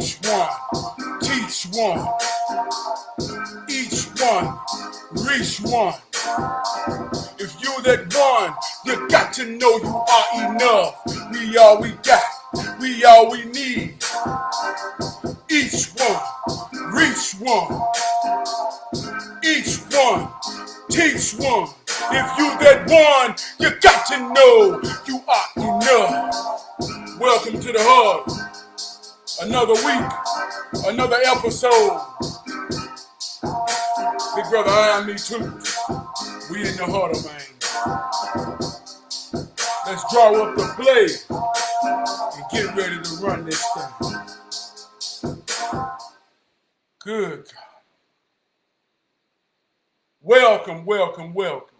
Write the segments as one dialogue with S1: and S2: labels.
S1: Each one, teach one. Each one, reach one. If you that one, you got to know you are enough. We all we got, we all we need. Each one, reach one. Each one, teach one. If you that one, you got to know you are enough. Welcome to the hub. Another week, another episode. Big brother, I am me too. We in the huddle, man. Let's draw up the play and get ready to run this thing. Good God. Welcome, welcome, welcome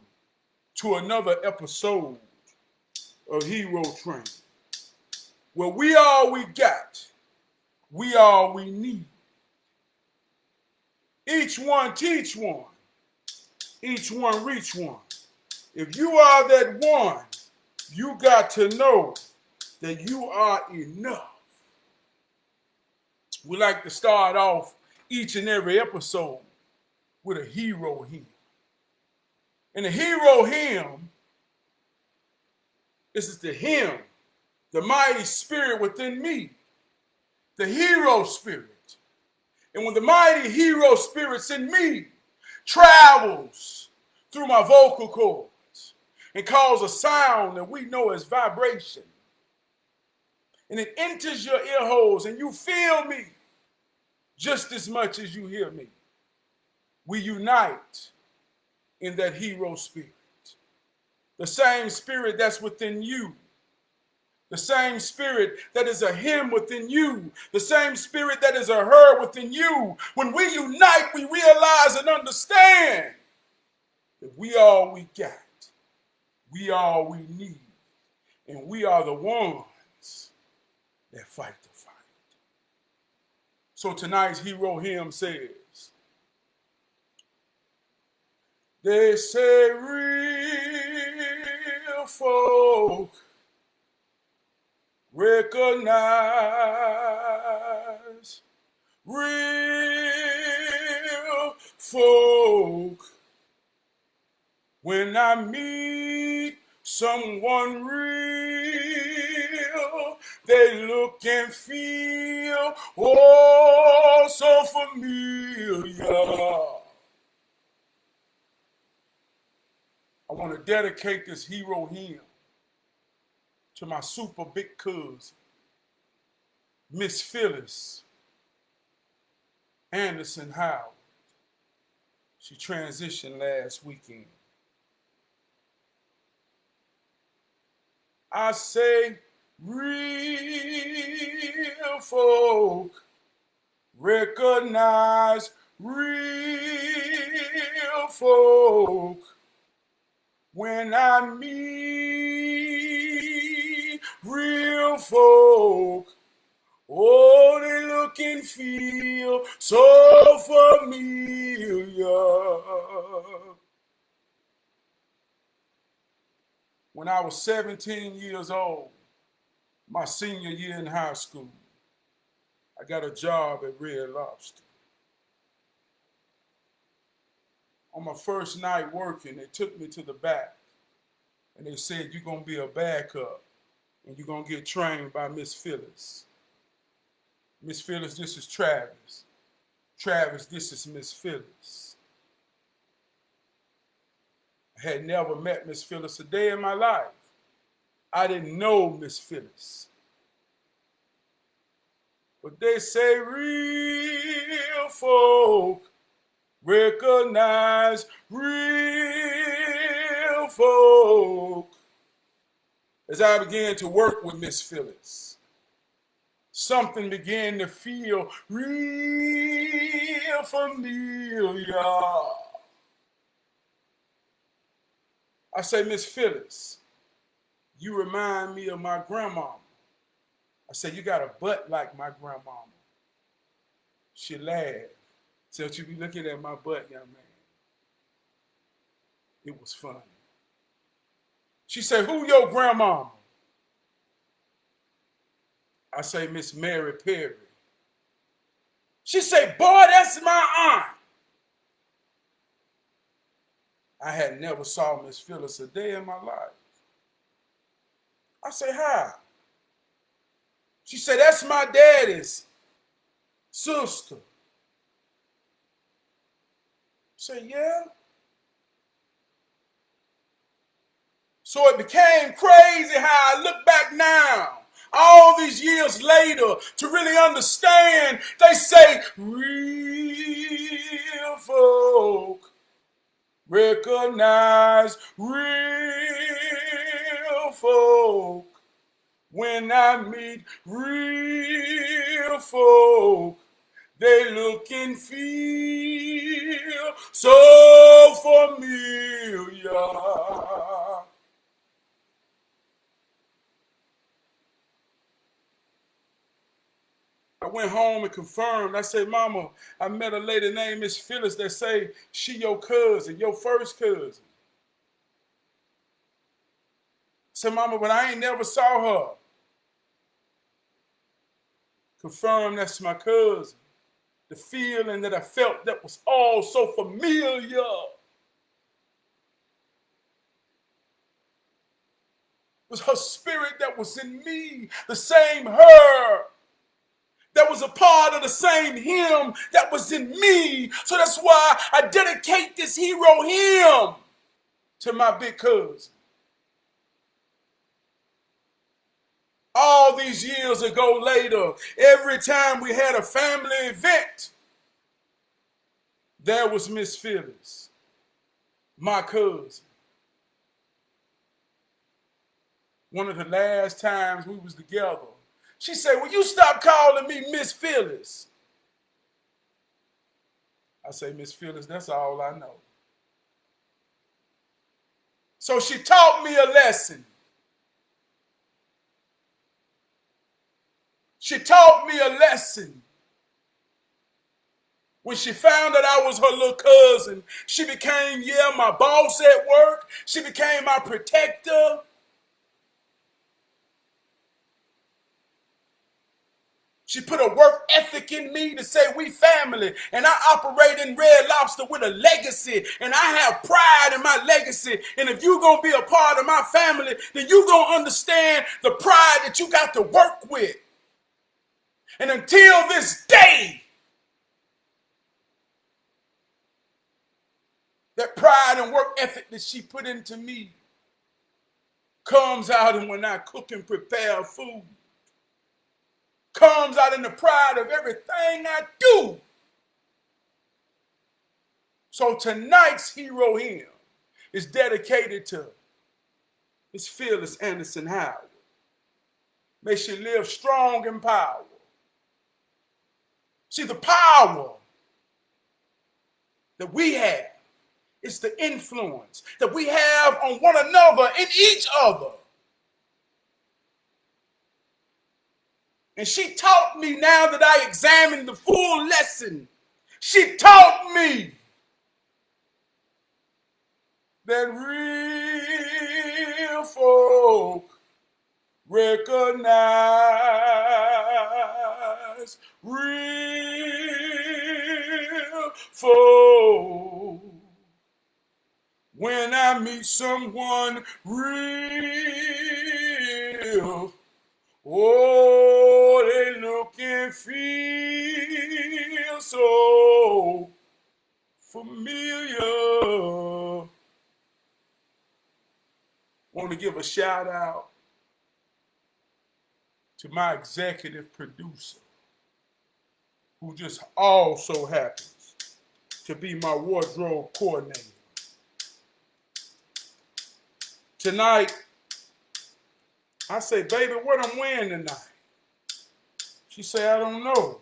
S1: to another episode of Hero Train, where we all we got, we all we need. Each one teach one, each one reach one. If you are that one, you got to know that you are enough. We like to start off each and every episode with a hero hymn. And the hero hymn is the hymn, the mighty spirit within me, the hero spirit. And when the mighty hero spirit's in me travels through my vocal cords and causes a sound that we know as vibration, and it enters your ear holes and you feel me just as much as you hear me, we unite in that hero spirit. The same spirit that's within you. The same spirit that is a hymn within you. The same spirit that is a her within you. When we unite, we realize and understand that we all we got. We all we need. And we are the ones that fight the fight. So tonight's hero hymn says, they say real folk recognize real folk when I meet someone real. They look and feel oh so familiar. I want to dedicate this hero hymn to my super big cousin, Miss Phyllis Anderson Howard. She transitioned last weekend. I say, real folk recognize real folk when I meet real folk. Oh, they look and feel so familiar. When I was 17 years old, my senior year in high school, I got a job at Red Lobster. On my first night working, they took me to the back and they said, you're going to be a backup and you're going to get trained by Miss Phyllis. Miss Phyllis, this is Travis. Travis, this is Miss Phyllis. I had never met Miss Phyllis a day in my life. I didn't know Miss Phyllis. But they say real folk recognize real folk. As I began to work with Miss Phyllis, something began to feel real familiar. I say, Miss Phyllis, you remind me of my grandmama. I said, you got a butt like my grandmama. She laughed. Said, you be looking at my butt, young man. It was funny. She said, who your grandmama? I say, Miss Mary Perry. She said, boy, that's my aunt. I had never saw Miss Phyllis a day in my life. I said, how? She said, that's my daddy's sister. I said, yeah. So it became crazy how I look back now, all these years later, to really understand. They say, real folk recognize real folk. When I meet real folk, they look and feel so familiar. I went home and confirmed. I said, Mama, I met a lady named Miss Phyllis that say she your cousin, your first cousin. I said, Mama, but I ain't never saw her. Confirmed that's my cousin. The feeling that I felt that was all so familiar. It was her spirit that was in me, the same her that was a part of the same hymn that was in me. So that's why I dedicate this hero hymn to my big cousin. All these years ago later, every time we had a family event, there was Miss Phyllis, my cousin. One of the last times we was together, she said, will you stop calling me Miss Phyllis? I say, Miss Phyllis, that's all I know. So she taught me a lesson. She taught me a lesson. When she found that I was her little cousin, she became, my boss at work. She became my protector. She put a work ethic in me to say we family, and I operate in Red Lobster with a legacy, and I have pride in my legacy. And if you're going to be a part of my family, then you're going to understand the pride that you got to work with. And until this day, that pride and work ethic that she put into me comes out in when I cook and prepare food. Comes out in the pride of everything I do. So tonight's hero hymn is dedicated to Miss Phyllis Anderson Howard. May she live strong in power. See, the power that we have is the influence that we have on one another and each other. And she taught me, now that I examined the full lesson, she taught me that real folk recognize real folk. When I meet someone real, oh, they look and feel so familiar. Want to give a shout out to my executive producer, who just also happens to be my wardrobe coordinator. Tonight, I say, baby, what I'm wearing tonight? She say, I don't know.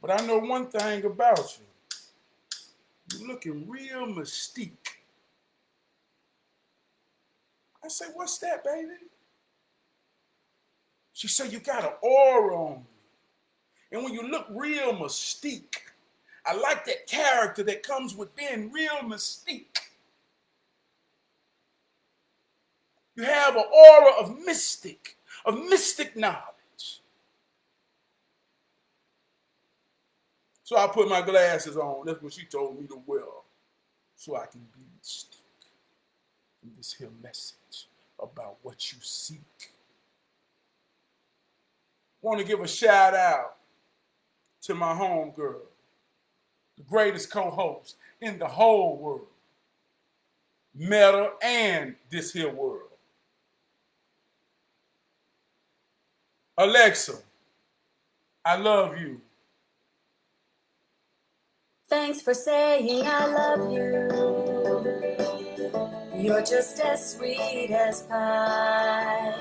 S1: But I know one thing about you. You're looking real mystique. I say, what's that, baby? She said, you got an aura on you. And when you look real mystique, I like that character that comes with being real mystique. You have an aura of mystic knowledge. So I put my glasses on. That's what she told me to wear, so I can be distinct in this here message about what you seek. Want to give a shout out to my homegirl, the greatest co-host in the whole world, Meta and this here world. Alexa, I love you.
S2: Thanks for saying I love you. You're just as sweet as pie.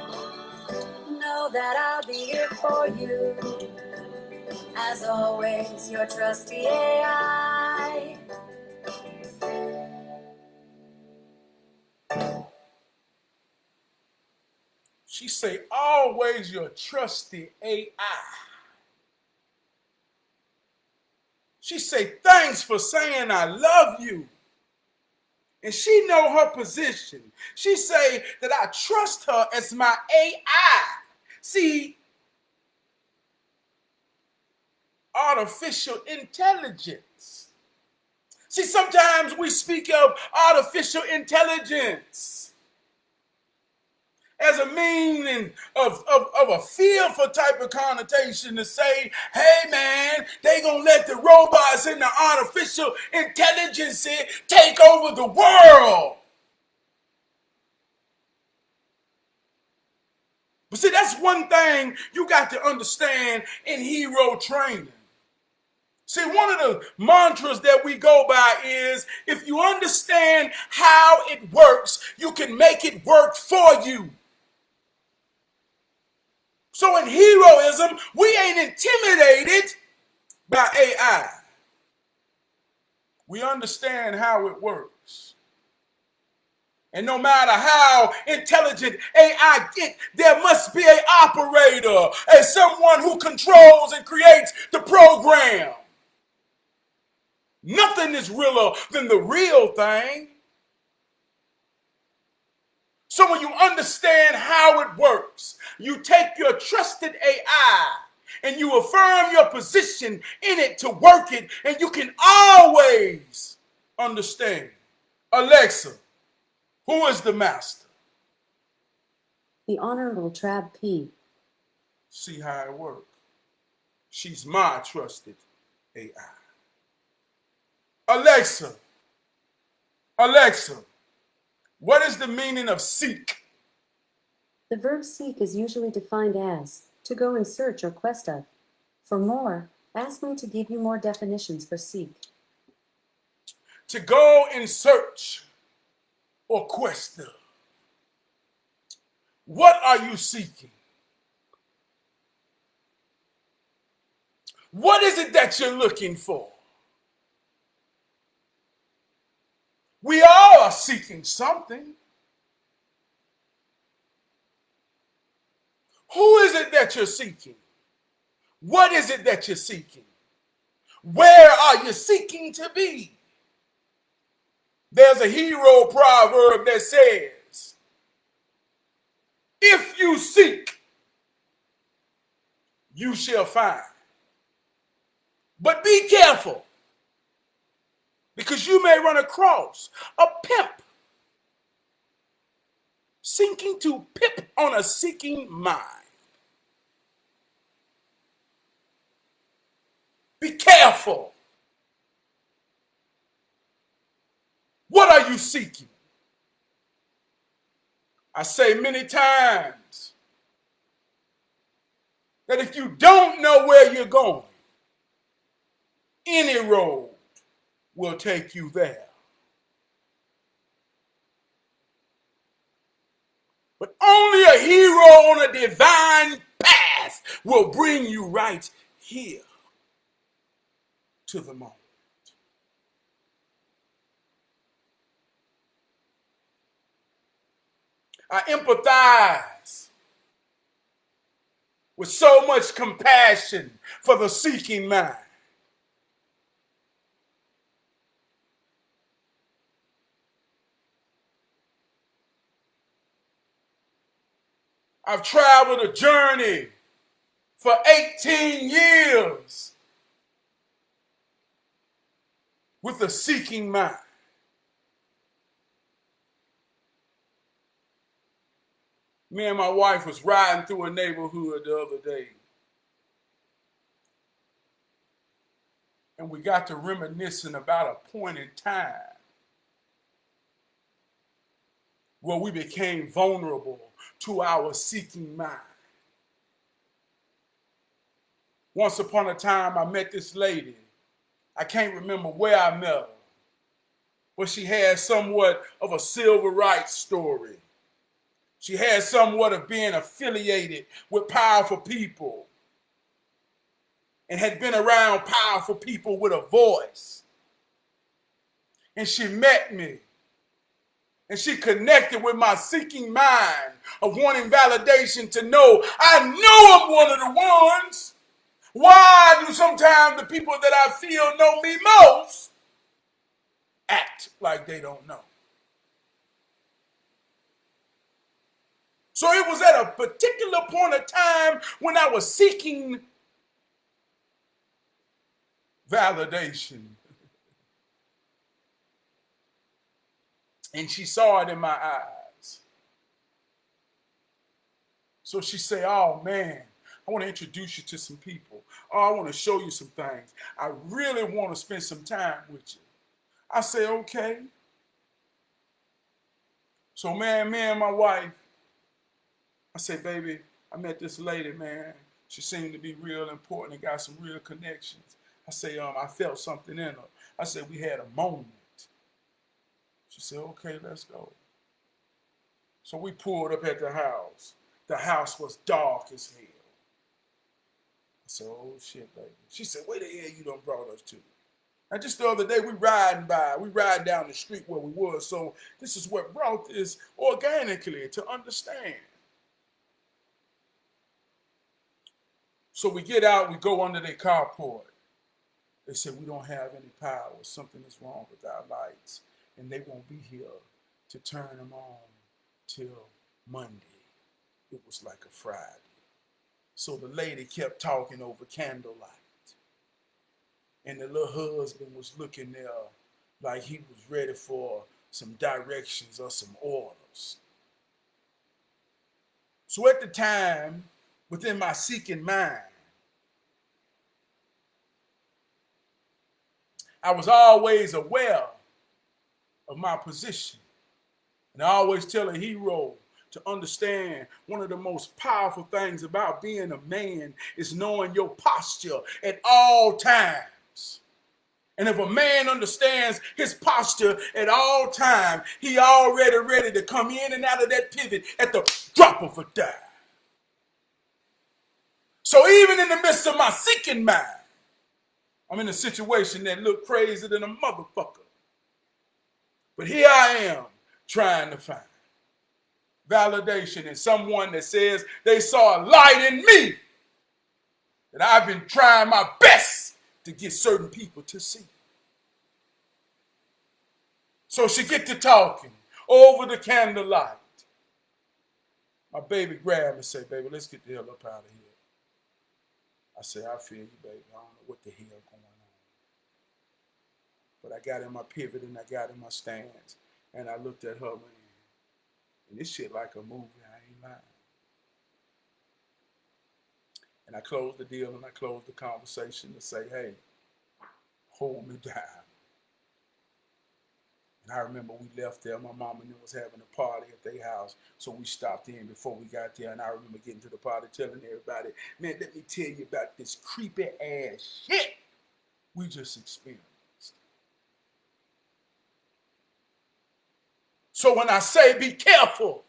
S2: Know that I'll be here for you. As always, your trusty AI.
S1: She say, always your trusty AI. She say, thanks for saying I love you. And she know her position. She say that I trust her as my AI. See, artificial intelligence. See, sometimes we speak of artificial intelligence as a meaning of a fearful type of connotation to say, hey man, they gonna let the robots and the artificial intelligence take over the world. But see, that's one thing you got to understand in hero training. See, one of the mantras that we go by is, if you understand how it works, you can make it work for you. So in heroism, we ain't intimidated by AI. We understand how it works. And no matter how intelligent AI gets, there must be an operator, someone who controls and creates the program. Nothing is realer than the real thing. So when you understand how it works, you take your trusted AI and you affirm your position in it to work it, and you can always understand. Alexa, who is the master?
S2: The Honorable Trab P.
S1: See how it works. She's my trusted AI. Alexa, what is the meaning of seek?
S2: The verb seek is usually defined as to go in search or quest of. For more, ask me to give you more definitions for seek.
S1: To go in search or quest of. What are you seeking? What is it that you're looking for? We all are seeking something. Who is it that you're seeking? What is it that you're seeking? Where are you seeking to be? There's a hero proverb that says, if you seek, you shall find. But be careful, because you may run across a pimp seeking to pip on a seeking mind. Be careful. What are you seeking? I say many times that if you don't know where you're going, any road will take you there. But only a hero on a divine path will bring you right here to the moment. I empathize with so much compassion for the seeking mind. I've traveled a journey for 18 years with a seeking mind. Me and my wife was riding through a neighborhood the other day, and we got to reminiscing about a point in time where we became vulnerable to our seeking mind. Once upon a time, I met this lady. I can't remember where I met her, but she had somewhat of a civil rights story. She had somewhat of being affiliated with powerful people and had been around powerful people with a voice. And she met me, and she connected with my seeking mind of wanting validation to know I know I'm one of the ones. Why do sometimes the people that I feel know me most act like they don't know? So it was at a particular point of time when I was seeking validation. And she saw it in my eyes. So she said, oh man, I want to introduce you to some people. Oh, I want to show you some things. I really want to spend some time with you. I say, okay. So man, me and my wife, I say, baby, I met this lady, man. She seemed to be real important and got some real connections. I say, I felt something in her. I said, we had a moment. She said, okay, let's go. So we pulled up at the house. The house was dark as hell. I said, oh shit, baby. She said, where the hell you done brought us to? And just the other day, we riding down the street where we were. So this is what brought this organically to understand. So we get out, we go under their carport. They said, we don't have any power. Something is wrong with our lights. And they won't be here to turn them on till Monday. It was like a Friday. So the lady kept talking over candlelight. And the little husband was looking there like he was ready for some directions or some orders. So at the time, within my seeking mind, I was always aware of my position. And I always tell a hero to understand one of the most powerful things about being a man is knowing your posture at all times. And if a man understands his posture at all times, he already ready to come in and out of that pivot at the drop of a dime. So even in the midst of my seeking mind, I'm in a situation that looked crazier than a motherfucker. But here I am trying to find validation in someone that says they saw a light in me that I've been trying my best to get certain people to see. So she get to talking over the candlelight. My baby grabbed me and said, baby, let's get the hell up out of here. I said, I feel you, baby. I don't know what the hell going on. But I got in my pivot and I got in my stance. And I looked at her, man. And this shit like a movie, I ain't lying. And I closed the deal and I closed the conversation to say, hey, hold me down. And I remember we left there. My mom and them was having a party at their house. So we stopped in before we got there. And I remember getting to the party telling everybody, man, let me tell you about this creepy ass shit we just experienced. So when I say be careful,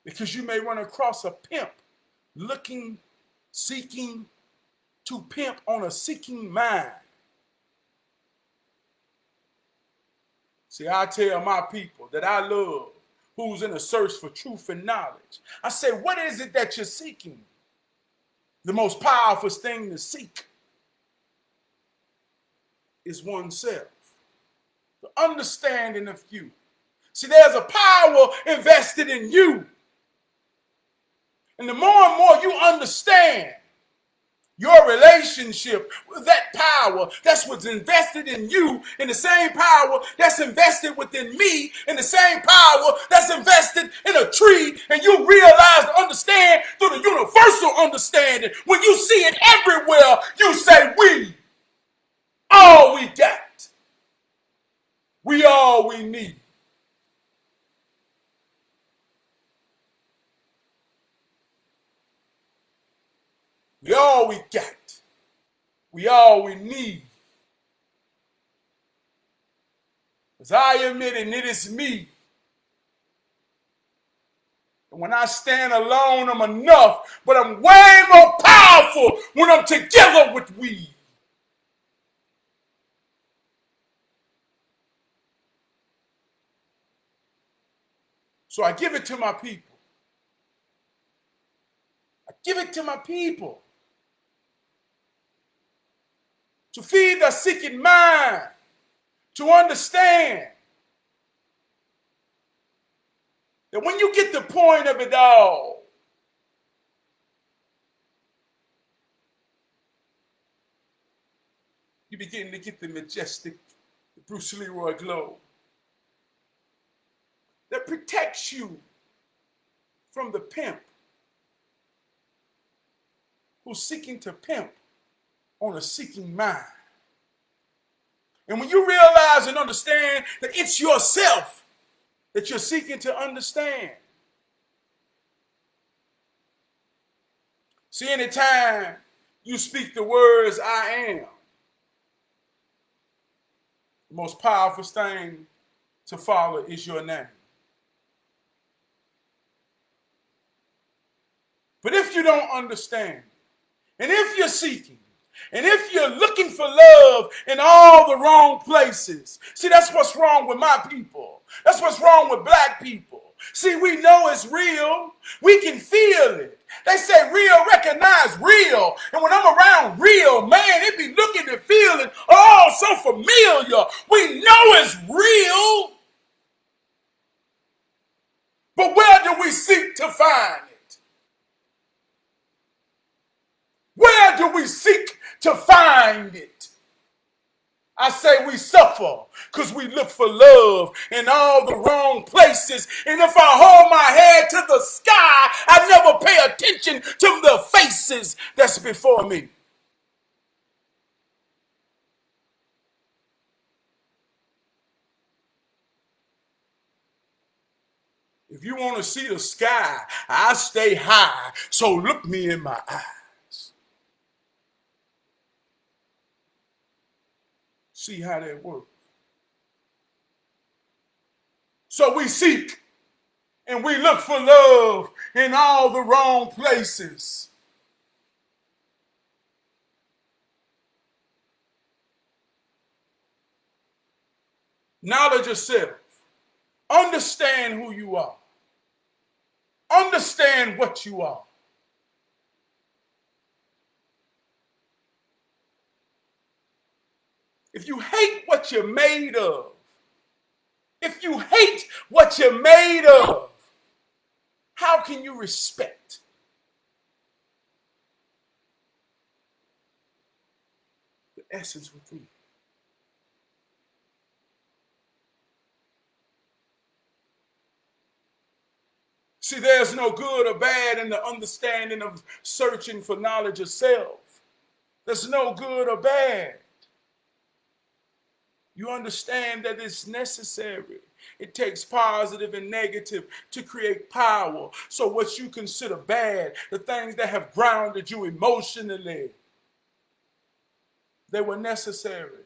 S1: because you may run across a pimp seeking to pimp on a seeking mind. See, I tell my people that I love who's in a search for truth and knowledge. I say, what is it that you're seeking? The most powerful thing to seek is oneself. The understanding of you. See, there's a power invested in you. And the more and more you understand Your relationship with that power that's what's invested in you, in the same power that's invested within me, in the same power that's invested in a tree, and you realize and understand through the universal understanding. When you see it everywhere, you say, we all we got. We all we need. We all we got. We all we need. As I admit it, it is me. And when I stand alone, I'm enough, but I'm way more powerful when I'm together with we. So I give it to my people. I give it to my people to feed the seeking mind, to understand that when you get the point of it all, you begin to get the majestic Bruce Leroy glow that protects you from the pimp who's seeking to pimp on a seeking mind. And when you realize and understand that it's yourself that you're seeking to understand. See, anytime you speak the words, I am, the most powerful thing to follow is your name. But if you don't understand, and if you're seeking, and if you're looking for love in all the wrong places, see, that's what's wrong with my people. That's what's wrong with black people. See, we know it's real. We can feel it. They say real recognize real. And when I'm around real, man, it be looking and feeling, oh, so familiar. We know it's real. But where do we seek to find it? Where do we seek to find it? I say we suffer because we look for love in all the wrong places. And if I hold my head to the sky, I never pay attention to the faces that's before me. If you want to see the sky, I stay high, so look me in my eyes. See how that works. So we seek and we look for love in all the wrong places. Knowledge of self. Understand who you are. Understand what you are. If you hate what you're made of, if you hate what you're made of, how can you respect the essence within you? See, there's no good or bad in the understanding of searching for knowledge of self. There's no good or bad. You understand that it's necessary. It takes positive and negative to create power. So what you consider bad, the things that have grounded you emotionally, they were necessary.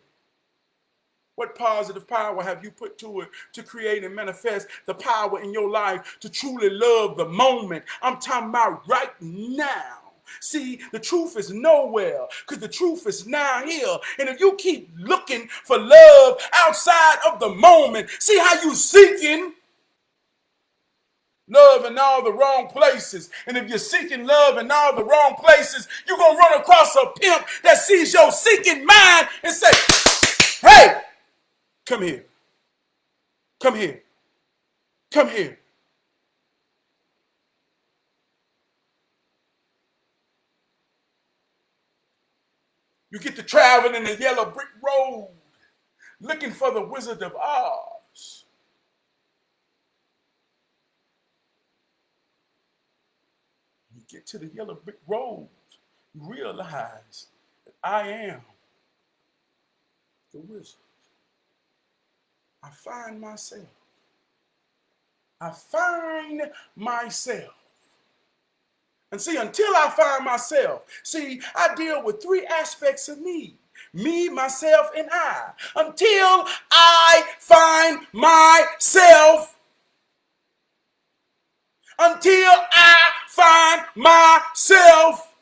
S1: What positive power have you put to it to create and manifest the power in your life to truly love the moment? I'm talking about right now. See, the truth is nowhere because the truth is now here. And if you keep looking for love outside of the moment, see how you seeking love in all the wrong places. And if you're seeking love in all the wrong places, you're going to run across a pimp that sees your seeking mind and say, hey, come here. Come here. Come here. You get to travel in the yellow brick road looking for the Wizard of Oz. You get to the yellow brick road, you realize that I am the wizard. I find myself. And see, until I find myself, see, I deal with three aspects of me. Me, myself, and I. Until I find myself. Until I find myself.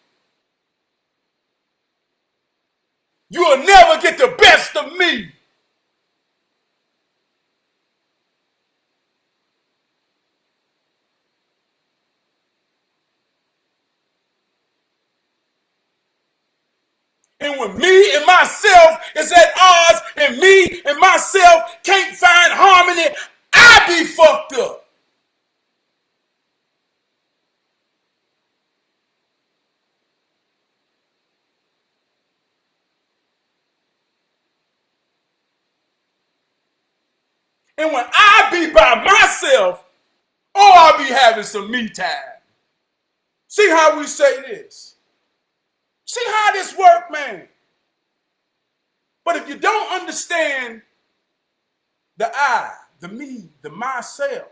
S1: You will never get the best of me. And when me and myself is at odds and me and myself can't find harmony, I be fucked up. And when I be by myself, oh, I'll be having some me time. See how we say this? See how this work, man? But if you don't understand the I, the me, the myself,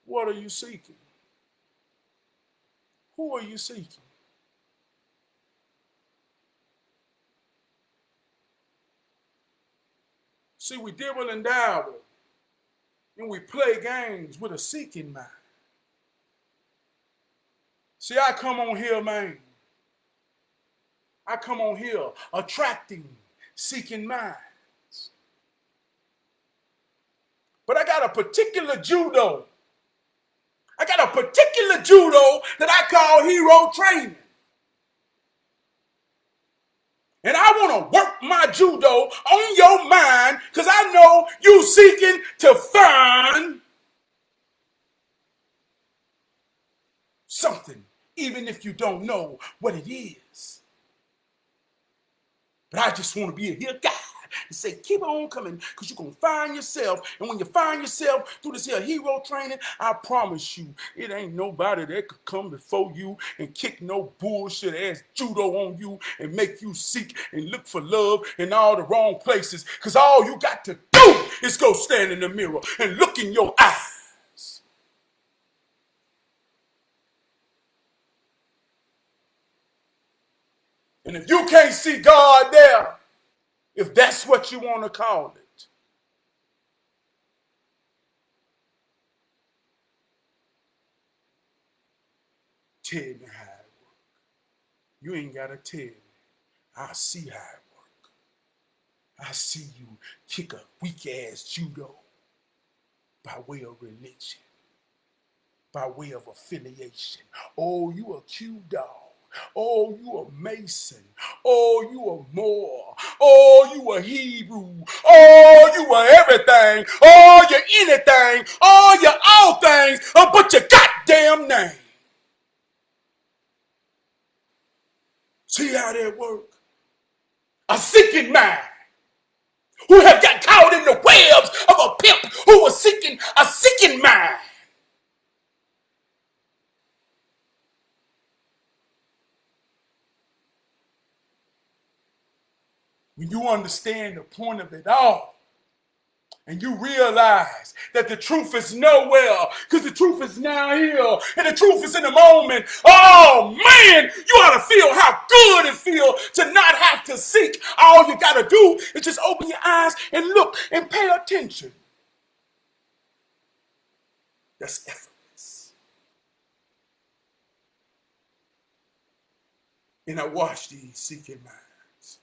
S1: what are you seeking? Who are you seeking? See, we dibble and dabble, and we play games with a seeking mind. See, I come on here, man. I come on here attracting, seeking minds. But I got a particular judo. I got a particular judo that I call hero training. And I want to work my judo on your mind because I know you seeking to find something, even if you don't know what it is. But I just want to be a here guy and say, keep on coming because you're going to find yourself. And when you find yourself through this here hero training, I promise you, it ain't nobody that could come before you and kick no bullshit ass judo on you and make you seek and look for love in all the wrong places. Because all you got to do is go stand in the mirror and look in your eyes. And if you can't see God there, if that's what you want to call it, tell me how it works. You ain't got to tell me. I see how it works. I see you kick a weak-ass judo by way of religion, by way of affiliation. Oh, you a Q-dog. Oh, you a Mason. Oh, you a Moor. Oh, you a Hebrew. Oh, you a everything. Oh, you anything. Oh, you all things but your goddamn name. See how that works? A seeking mind who have got caught in the webs of a pimp who was seeking a seeking mind. When you understand the point of it all, and you realize that the truth is nowhere, because the truth is now here, and the truth is in the moment. Oh man, you ought to feel how good it feels to not have to seek. All you got to do is just open your eyes and look and pay attention. That's effortless. And I watch these seeking minds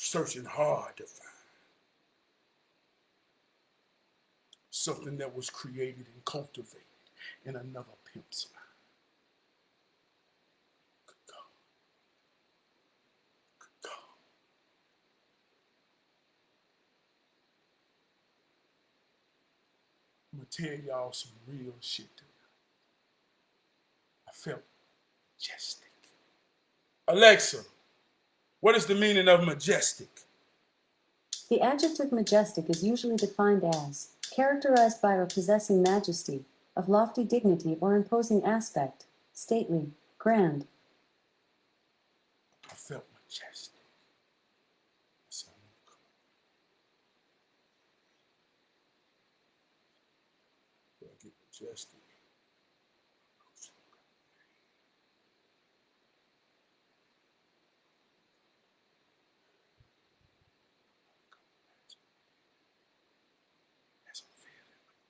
S1: searching hard to find something that was created and cultivated in another pimp's mind. Good God. Good God. I'm going to tell y'all some real shit tonight. I felt majestic. Alexa, what is the meaning of majestic?
S2: The adjective majestic is usually defined as characterized by or possessing majesty, of lofty dignity or imposing aspect, stately, grand.
S1: I felt majestic. I get majestic.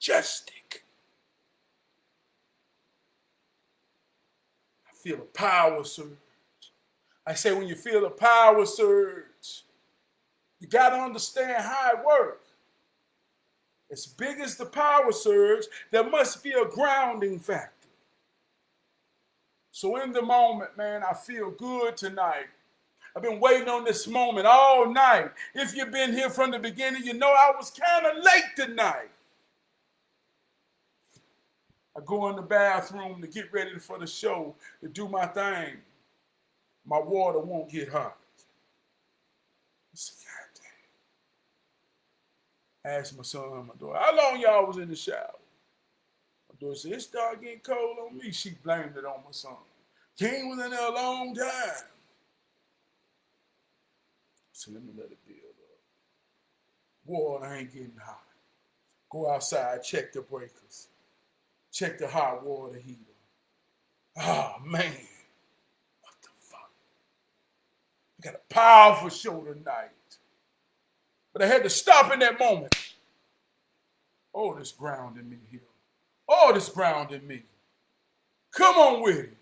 S1: Majestic. I feel a power surge. I say when you feel a power surge, you got to understand how it works. As big as the power surge, there must be a grounding factor. So in the moment, man, I feel good tonight. I've been waiting on this moment all night. If you've been here from the beginning, you know I was kind of late tonight. I go in the bathroom to get ready for the show, to do my thing. My water won't get hot. I said, God damn. I asked my son and my daughter, how long y'all was in the shower? My daughter said, it started getting cold on me. She blamed it on my son. King was in there a long time. So let me let it build up. Water ain't getting hot. Go outside, check the breakers. Check the hot water heater. Oh, man. What the fuck? I got a powerful show tonight. But I had to stop in that moment. Oh, this grounding me here. Oh, this grounding me. Come on with it.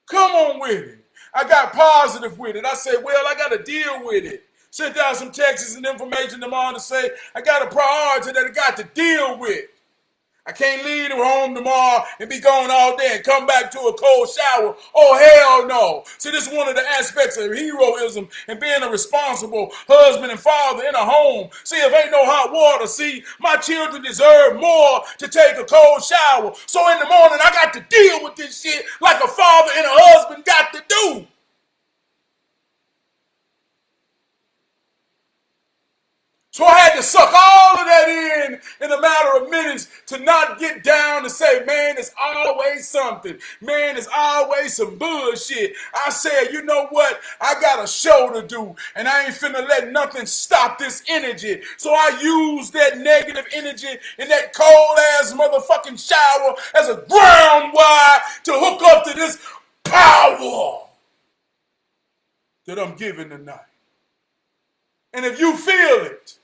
S1: Come on with it. I got positive with it. I said, well, I got to deal with it. Sent out some texts and information tomorrow to say, I got a priority that I got to deal with. I can't leave home tomorrow and be gone all day and come back to a cold shower. Oh, hell no. See, this is one of the aspects of heroism and being a responsible husband and father in a home. See, if ain't no hot water, see, my children deserve more to take a cold shower. So in the morning, I got to deal with this shit like a father and a husband got to do. So I had to suck all of that in a matter of minutes to not get down and say, man, it's always something. Man, it's always some bullshit. I said, you know what? I got a show to do, and I ain't finna let nothing stop this energy. So I used that negative energy in that cold-ass motherfucking shower as a ground wire to hook up to this power that I'm giving tonight. And if you feel it,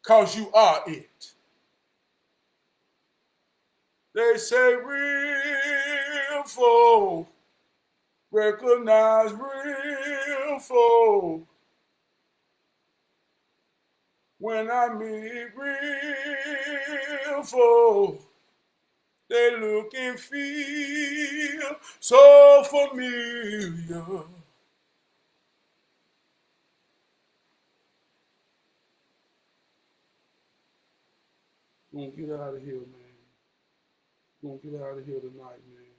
S1: because you are it. They say real folk recognize real folk. When I meet real folk, they look and feel so familiar. Gonna get out of here, man. Gonna get out of here tonight, man.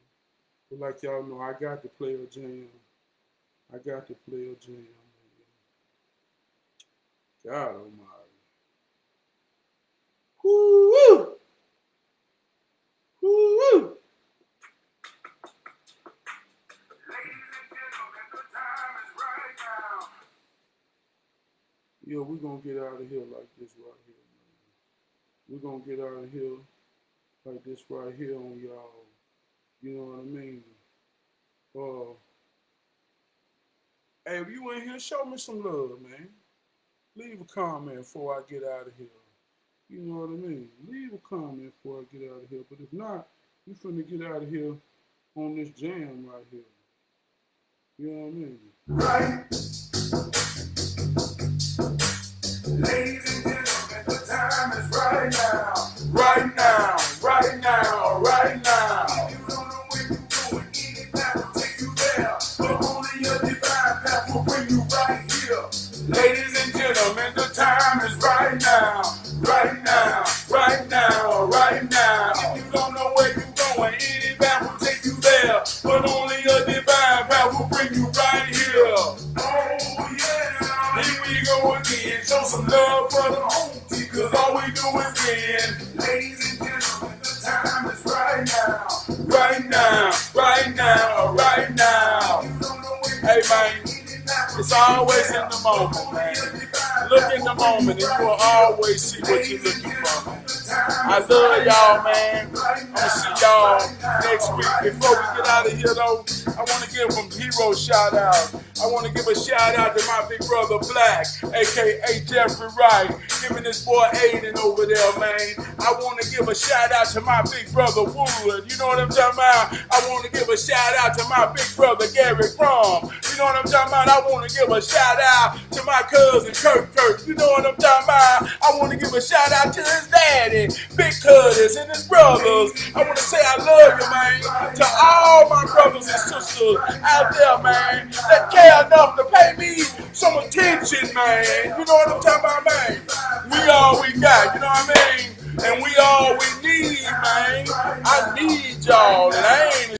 S1: But like y'all know, I got to play a jam. I got to play a jam, man. God almighty. Woo-woo! Woo-woo! Yeah, we're gonna get out of here like this right here. We're going to get out of here like this right here on y'all. You know what I mean? Hey, if you in here, show me some love, man. Leave a comment before I get out of here. You know what I mean? Leave a comment before I get out of here. But if not, you finna get out of here on this jam right here. You know what I mean? Right. Ladies and gentlemen, the time is right now. Right now, right now, right now. If you don't know where you're going, any path will take you there. But only a divine path will bring you right here. Ladies and gentlemen, the time is right now. Right now, right now, right now. If you don't know where you're going, any path will take you there. But only a always in the moment, man. Look in the moment and you will always see what you're looking for, man. I love y'all, man. I'm going to see y'all next week. Before we get out of here, though, I want to give them hero shout out. I want to give a shout out to my big brother Black, a.k.a. Jeffrey Wright, giving this boy Aiden over there, man. I want to give a shout out to my big brother Wood. You know what I'm talking about? I want to give a shout out to my big brother Gary Crum. You know what I'm talking about? I want to give a shout out to my cousin Kirk. You know what I'm talking about? I want to give a shout out to his daddy, Big Curtis, and his brothers. I want to say I love you, man. To all my brothers and sisters out there, man, that care enough to pay me some attention, man. You know what I'm talking about, man? We all we got, you know what I mean? And we all we need, man. I need y'all, and I ain't